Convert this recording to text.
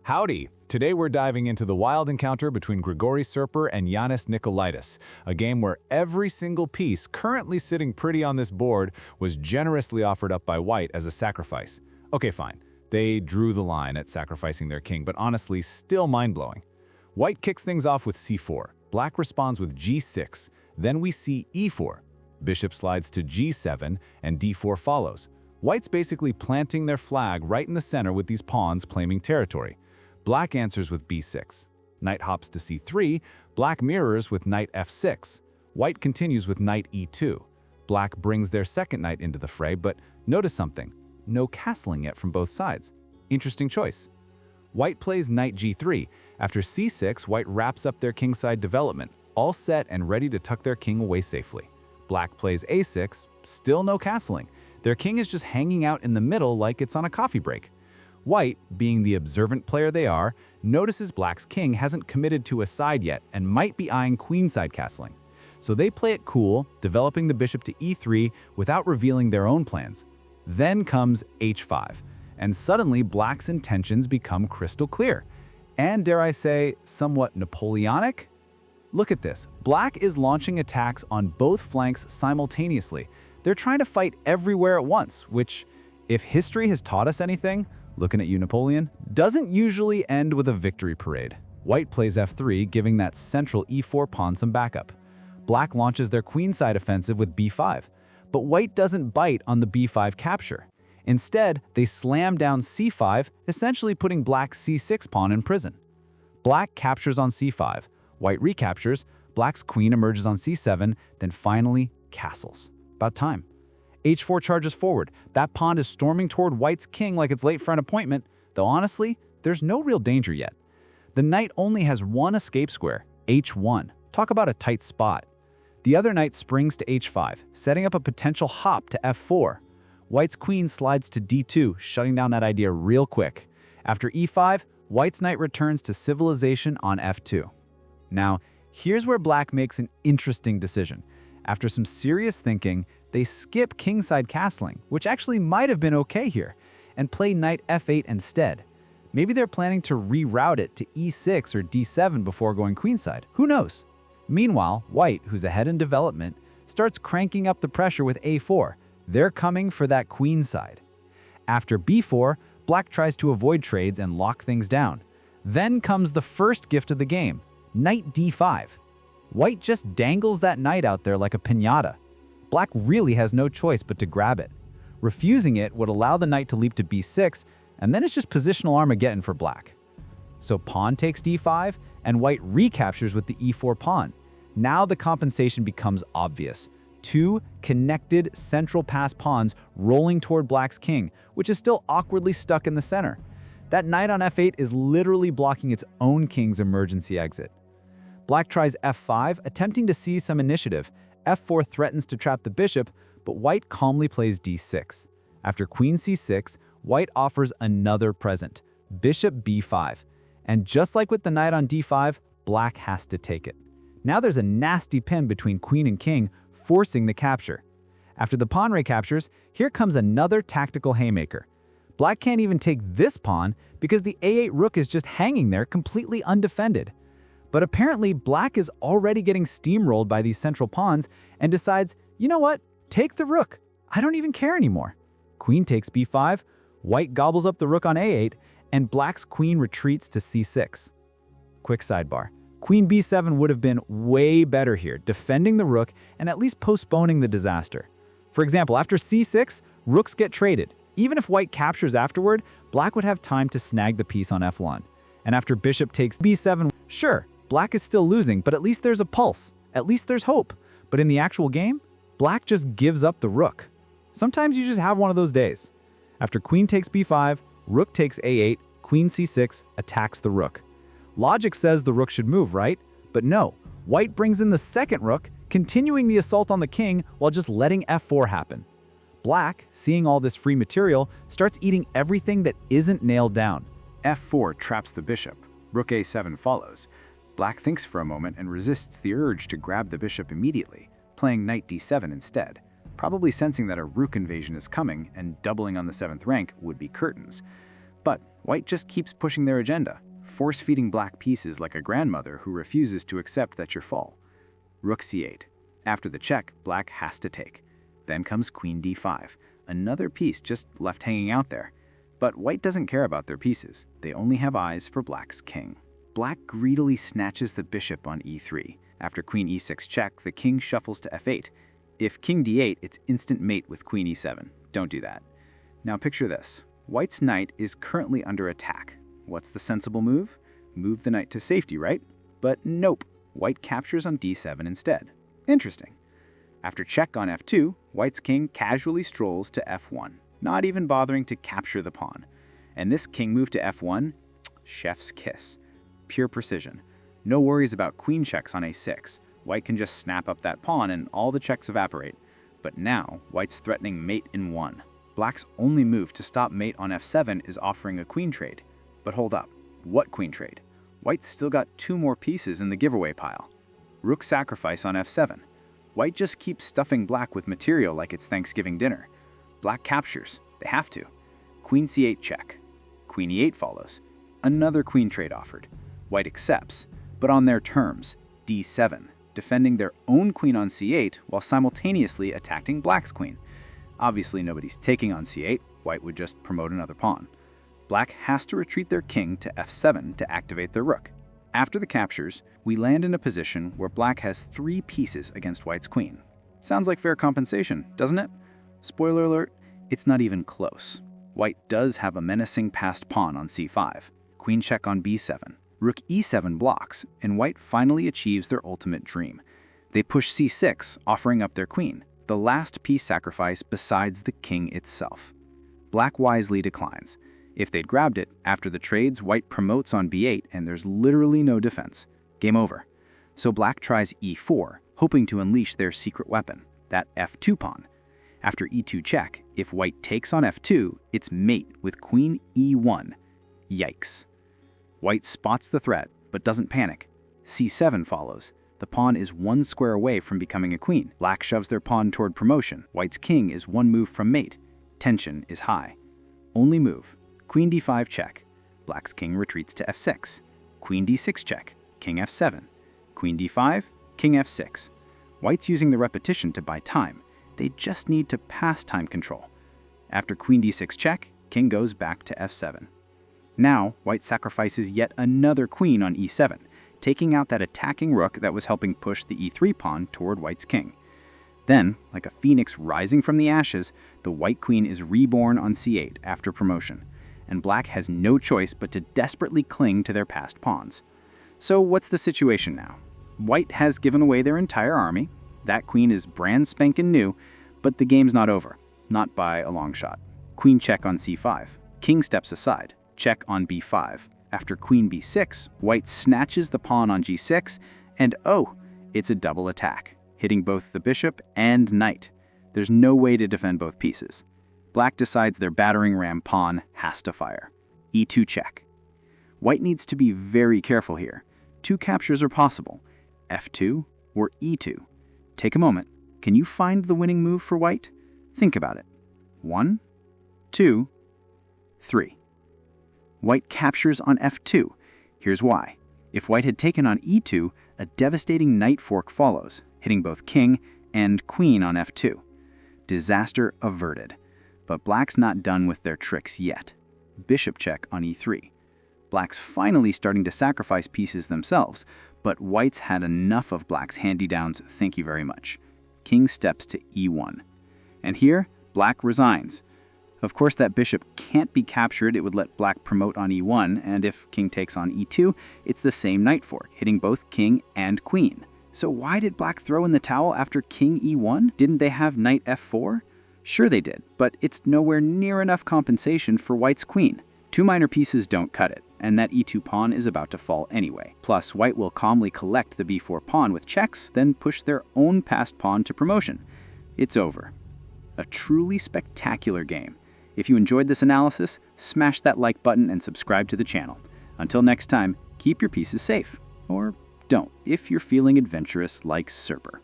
Howdy! Today we're diving into the wild encounter between Grigory Serper and Ioannis Nikolaidis, a game where every single piece currently sitting pretty on this board was generously offered up by White as a sacrifice. Okay, fine. They drew the line at sacrificing their king, but honestly, still mind-blowing. White kicks things off with c4. Black responds with g6. Then we see e4. Bishop slides to g7, and d4 follows. White's basically planting their flag right in the center with these pawns claiming territory. Black answers with b6. Knight hops to c3. Black mirrors with knight f6. White continues with knight e2. Black brings their second knight into the fray, but notice something. No castling yet from both sides. Interesting choice. White plays knight g3. After c6, White wraps up their kingside development, all set and ready to tuck their king away safely. Black plays a6. Still no castling. Their king is just hanging out in the middle like it's on a coffee break. White, being the observant player they are, notices Black's king hasn't committed to a side yet and might be eyeing queenside castling. So they play it cool, developing the bishop to e3 without revealing their own plans. Then comes h5, and suddenly Black's intentions become crystal clear. And dare I say, somewhat Napoleonic? Look at this. Black is launching attacks on both flanks simultaneously. They're trying to fight everywhere at once, which, if history has taught us anything, looking at you, Napoleon, doesn't usually end with a victory parade. White plays f3, giving that central e4 pawn some backup. Black launches their queenside offensive with b5, but White doesn't bite on the b5 capture. Instead, they slam down c5, essentially putting Black's c6 pawn in prison. Black captures on c5, White recaptures, Black's queen emerges on c7, then finally castles. About time. h4 charges forward. That pawn is storming toward White's king like it's late for an appointment, though honestly, there's no real danger yet. The knight only has one escape square, h1. Talk about a tight spot. The other knight springs to h5, setting up a potential hop to f4. White's queen slides to d2, shutting down that idea real quick. After e5, White's knight returns to civilization on f2. Now, here's where Black makes an interesting decision. After some serious thinking, they skip kingside castling, which actually might have been okay here, and play knight f8 instead. Maybe they're planning to reroute it to e6 or d7 before going queenside. Who knows? Meanwhile, White, who's ahead in development, starts cranking up the pressure with a4. They're coming for that queenside. After b4, Black tries to avoid trades and lock things down. Then comes the first gift of the game, knight d5. White just dangles that knight out there like a piñata. Black really has no choice but to grab it. Refusing it would allow the knight to leap to b6, and then it's just positional Armageddon for Black. So pawn takes d5, and White recaptures with the e4 pawn. Now the compensation becomes obvious. Two connected central pass pawns rolling toward Black's king, which is still awkwardly stuck in the center. That knight on f8 is literally blocking its own king's emergency exit. Black tries f5, attempting to seize some initiative. f4 threatens to trap the bishop, but White calmly plays d6. After queen c6, White offers another present, bishop b5. And just like with the knight on d5, Black has to take it. Now there's a nasty pin between queen and king, forcing the capture. After the pawn recaptures, here comes another tactical haymaker. Black can't even take this pawn because the a8 rook is just hanging there completely undefended. But apparently, Black is already getting steamrolled by these central pawns and decides, you know what, take the rook. I don't even care anymore. Queen takes b5, White gobbles up the rook on a8, and Black's queen retreats to c6. Quick sidebar. Queen b7 would have been way better here, defending the rook and at least postponing the disaster. For example, after c6, rooks get traded. Even if White captures afterward, Black would have time to snag the piece on f1. And after bishop takes b7, sure, Black is still losing, but at least there's a pulse. At least there's hope. But in the actual game, Black just gives up the rook. Sometimes you just have one of those days. After queen takes b5, rook takes a8, queen c6 attacks the rook. Logic says the rook should move, right? But no, White brings in the second rook, continuing the assault on the king while just letting f4 happen. Black, seeing all this free material, starts eating everything that isn't nailed down. f4 traps the bishop. Rook a7 follows. Black thinks for a moment and resists the urge to grab the bishop immediately, playing knight d7 instead, probably sensing that a rook invasion is coming and doubling on the 7th rank would be curtains. But White just keeps pushing their agenda, force-feeding black pieces like a grandmother who refuses to accept that you're fall. Rook c8. After the check, black has to take. Then comes queen d5, another piece just left hanging out there. But white doesn't care about their pieces. They only have eyes for black's king. Black greedily snatches the bishop on e3. After queen e6 check, the king shuffles to f8. If king d8, it's instant mate with queen e7. Don't do that. Now picture this. White's knight is currently under attack. What's the sensible move? Move the knight to safety, right? But nope. White captures on d7 instead. Interesting. After check on f2, white's king casually strolls to f1, not even bothering to capture the pawn. And this king move to f1, chef's kiss. Pure precision. No worries about queen checks on a6. White can just snap up that pawn and all the checks evaporate. But now, white's threatening mate in 1. Black's only move to stop mate on f7 is offering a queen trade. But hold up, what queen trade? White's still got 2 more pieces in the giveaway pile. Rook sacrifice on f7. White just keeps stuffing black with material like it's Thanksgiving dinner. Black captures. They have to. Queen c8 check. Queen e8 follows. Another queen trade offered. White accepts, but on their terms, d7, defending their own queen on c8 while simultaneously attacking black's queen. Obviously nobody's taking on c8, white would just promote another pawn. Black has to retreat their king to f7 to activate their rook. After the captures, we land in a position where black has 3 pieces against white's queen. Sounds like fair compensation, doesn't it? Spoiler alert, it's not even close. White does have a menacing passed pawn on c5, queen check on b7. Rook e7 blocks, and white finally achieves their ultimate dream. They push c6, offering up their queen, the last piece sacrifice besides the king itself. Black wisely declines. If they'd grabbed it, after the trades, white promotes on b8 and there's literally no defense. Game over. So black tries e4, hoping to unleash their secret weapon, that f2 pawn. After e2 check, if white takes on f2, it's mate with queen e1. Yikes. White spots the threat, but doesn't panic. c7 follows. The pawn is 1 square away from becoming a queen. Black shoves their pawn toward promotion. White's king is 1 move from mate. Tension is high. Only move. Queen d5 check. Black's king retreats to f6. Queen d6 check. King f7. Queen d5, king f6. White's using the repetition to buy time. They just need to pass time control. After queen d6 check, king goes back to f7. Now, white sacrifices yet another queen on e7, taking out that attacking rook that was helping push the e3 pawn toward white's king. Then, like a phoenix rising from the ashes, the white queen is reborn on c8 after promotion, and black has no choice but to desperately cling to their past pawns. So what's the situation now? White has given away their entire army. That queen is brand spanking new, but the game's not over. Not by a long shot. Queen check on c5. King steps aside. Check on b5. After queen b6, white snatches the pawn on g6, and oh, it's a double attack, hitting both the bishop and knight. There's no way to defend both pieces. Black decides their battering ram pawn has to fire. e2 check. White needs to be very careful here. 2 captures are possible, f2 or e2. Take a moment. Can you find the winning move for white? Think about it. 1, 2, 3. White captures on f2. Here's why. If white had taken on e2, a devastating knight fork follows, hitting both king and queen on f2. Disaster averted. But black's not done with their tricks yet. Bishop check on e3. Black's finally starting to sacrifice pieces themselves, but white's had enough of black's hand-me-downs, thank you very much. King steps to e1. And here, black resigns. Of course, that bishop can't be captured. It would let black promote on e1, and if king takes on e2, it's the same knight fork, hitting both king and queen. So why did black throw in the towel after king e1? Didn't they have knight f4? Sure they did, but it's nowhere near enough compensation for white's queen. 2 minor pieces don't cut it, and that e2 pawn is about to fall anyway. Plus, white will calmly collect the b4 pawn with checks, then push their own passed pawn to promotion. It's over. A truly spectacular game. If you enjoyed this analysis, smash that like button and subscribe to the channel. Until next time, keep your pieces safe. Or don't, if you're feeling adventurous like Serper.